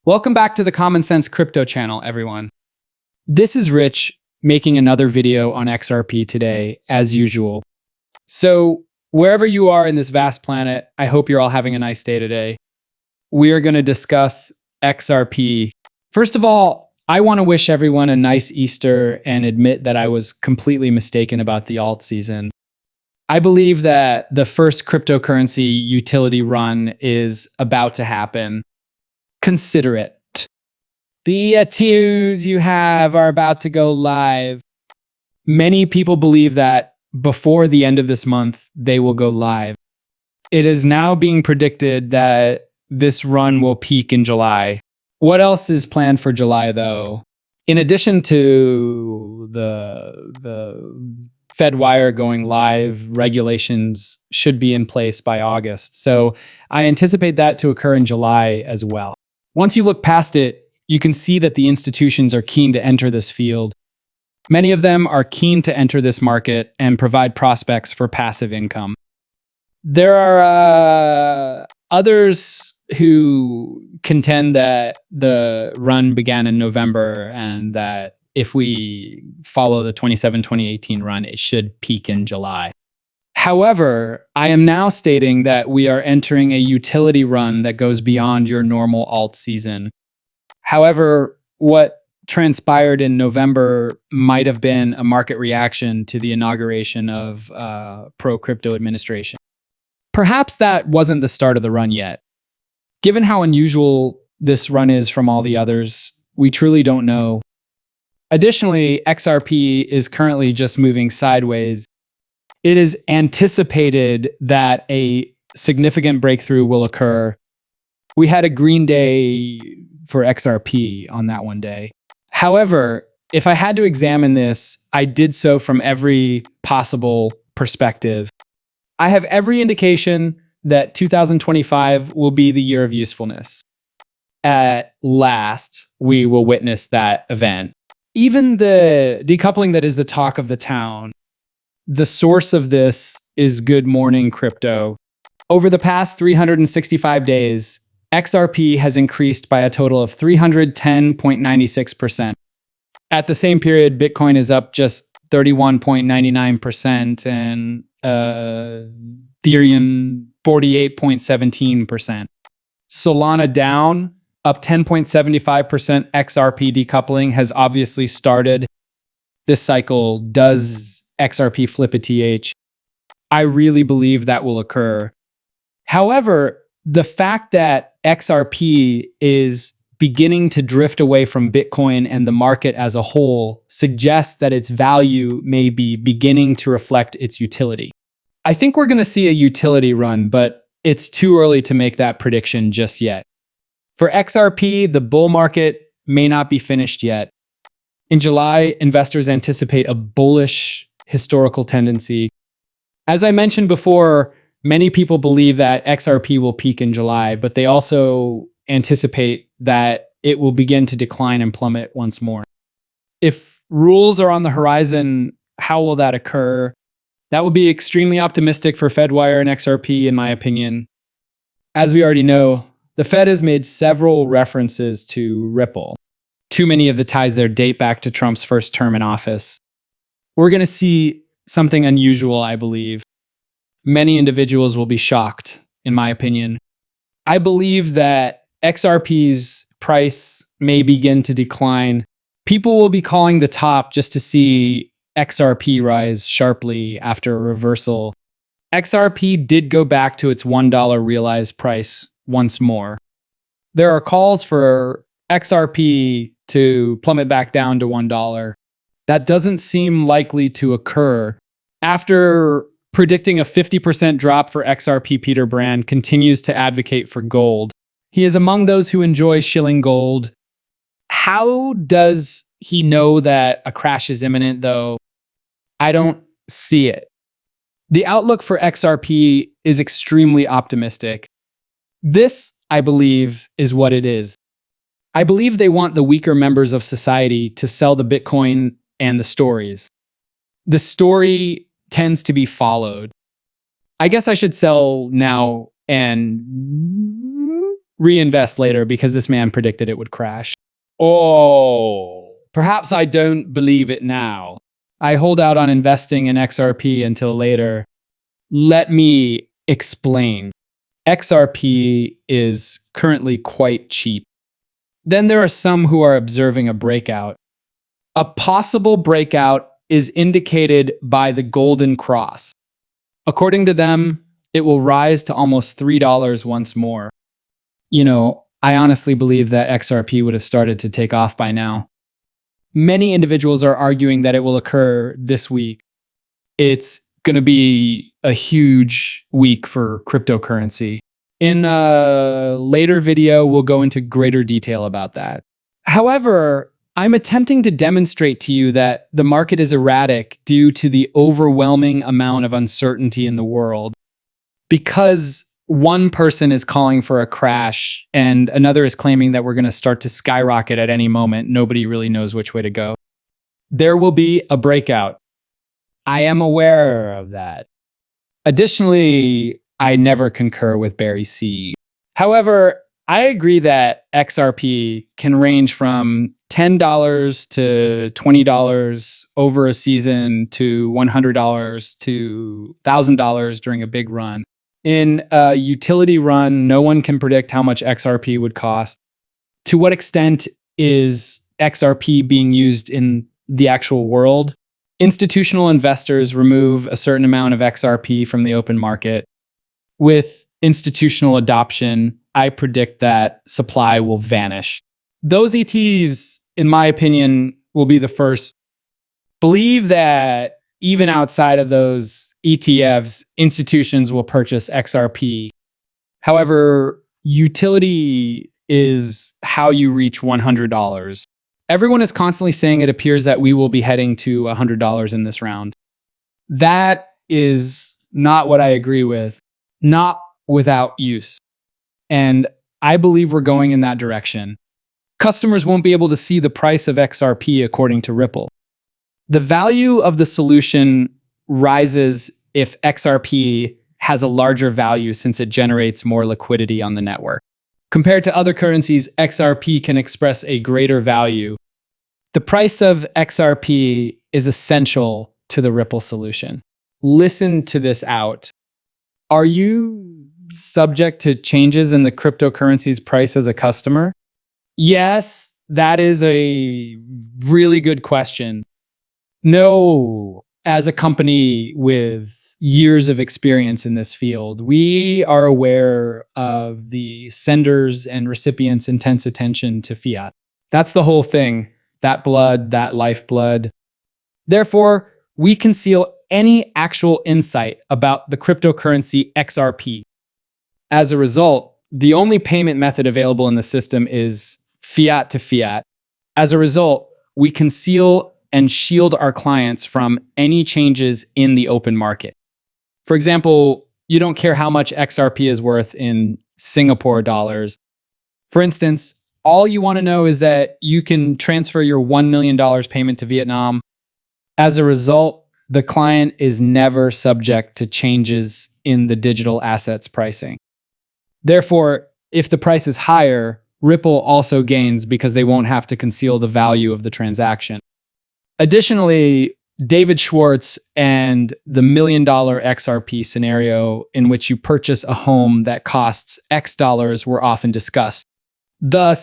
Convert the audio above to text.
Welcome back to the Common Sense Crypto channel, everyone. This is Rich making another video on XRP today, as usual. So, wherever you are in this vast planet, I hope you're all having a nice day today. We are going to discuss XRP. First of all, I want to wish everyone a nice Easter and admit that I was completely mistaken about the alt season. I believe that the first cryptocurrency utility run is about to happen. Consider it. The tiers you have are about to go live. Many people believe that before the end of this month, they will go live. It is now being predicted that this run will peak in July. What else is planned for July, though? In addition to the Fedwire going live, regulations should be in place by August. So I anticipate that to occur in July as well. Once you look past it, you can see that the institutions are keen to enter this field. Many of them are keen to enter this market and provide prospects for passive income. There are others who contend that the run began in November and that if we follow the 2018 run, it should peak in July. However, I am now stating that we are entering a utility run that goes beyond your normal alt season. However, what transpired in November might have been a market reaction to the inauguration of pro-crypto administration. Perhaps that wasn't the start of the run yet. Given how unusual this run is from all the others, we truly don't know. Additionally, XRP is currently just moving sideways. It is anticipated that a significant breakthrough will occur. We had a green day for XRP on that one day. However, if I had to examine this, I did so from every possible perspective. I have every indication that 2025 will be the year of usefulness. At last, we will witness that event. Even the decoupling that is the talk of the town, the source of this is Good Morning Crypto. Over the past 365 days, XRP has increased by a total of 310.96%. At the same period, Bitcoin is up just 31.99% and Ethereum 48.17%. Solana down, up 10.75%. XRP decoupling has obviously started. This cycle does XRP flip a TH. I really believe that will occur. However, the fact that XRP is beginning to drift away from Bitcoin and the market as a whole suggests that its value may be beginning to reflect its utility. I think we're going to see a utility run, but it's too early to make that prediction just yet. For XRP, the bull market may not be finished yet. In July, investors anticipate a bullish historical tendency. As I mentioned before, many people believe that XRP will peak in July, but they also anticipate that it will begin to decline and plummet once more. If rules are on the horizon, how will that occur? That would be extremely optimistic for Fedwire and XRP, in my opinion. As we already know, the Fed has made several references to Ripple. Too many of the ties there date back to Trump's first term in office. We're going to see something unusual, I believe. Many individuals will be shocked, in my opinion. I believe that XRP's price may begin to decline. People will be calling the top just to see XRP rise sharply after a reversal. XRP did go back to its $1 realized price once more. There are calls for XRP to plummet back down to $1. That doesn't seem likely to occur. After predicting a 50% drop for XRP, Peter Brand continues to advocate for gold. He is among those who enjoy shilling gold. How does he know that a crash is imminent, though? I don't see it. The outlook for XRP is extremely optimistic. This, I believe, is what it is. I believe they want the weaker members of society to sell the Bitcoin and the stories. The story tends to be followed. I guess I should sell now and reinvest later because this man predicted it would crash. Oh, perhaps I don't believe it now. I hold out on investing in XRP until later. Let me explain. XRP is currently quite cheap. Then there are some who are observing a breakout. A possible breakout is indicated by the golden cross. According to them, it will rise to almost $3 once more. I honestly believe that XRP would have started to take off by now. Many individuals are arguing that it will occur this week. It's going to be a huge week for cryptocurrency. In a later video, we'll go into greater detail about that. However, I'm attempting to demonstrate to you that the market is erratic due to the overwhelming amount of uncertainty in the world. Because one person is calling for a crash and another is claiming that we're going to start to skyrocket at any moment, nobody really knows which way to go. There will be a breakout. I am aware of that. Additionally, I never concur with Barry C. However, I agree that XRP can range from $10 to $20 over a season to $100 to $1,000 during a big run. In a utility run, no one can predict how much XRP would cost. To what extent is XRP being used in the actual world? Institutional investors remove a certain amount of XRP from the open market. With institutional adoption, I predict that supply will vanish. Those ETs, in my opinion, will be the first. Believe that even outside of those ETFs, institutions will purchase XRP. However, utility is how you reach $100. Everyone is constantly saying it appears that we will be heading to $100 in this round. That is not what I agree with, not without use. And I believe we're going in that direction. Customers won't be able to see the price of XRP according to Ripple. The value of the solution rises if XRP has a larger value since it generates more liquidity on the network. Compared to other currencies, XRP can express a greater value. The price of XRP is essential to the Ripple solution. Listen to this out. Are you subject to changes in the cryptocurrency's price as a customer? Yes, that is a really good question. No, as a company with years of experience in this field, we are aware of the senders and recipients' intense attention to fiat. That's the whole thing, that blood, that lifeblood. Therefore, we conceal any actual insight about the cryptocurrency XRP. As a result, the only payment method available in the system is fiat to fiat. As a result, we conceal and shield our clients from any changes in the open market. For example, you don't care how much XRP is worth in Singapore dollars. For instance, all you want to know is that you can transfer your $1 million payment to Vietnam. As a result, the client is never subject to changes in the digital assets pricing. Therefore, if the price is higher, Ripple also gains because they won't have to conceal the value of the transaction. Additionally, David Schwartz and the $1 million XRP scenario in which you purchase a home that costs X dollars were often discussed. Thus,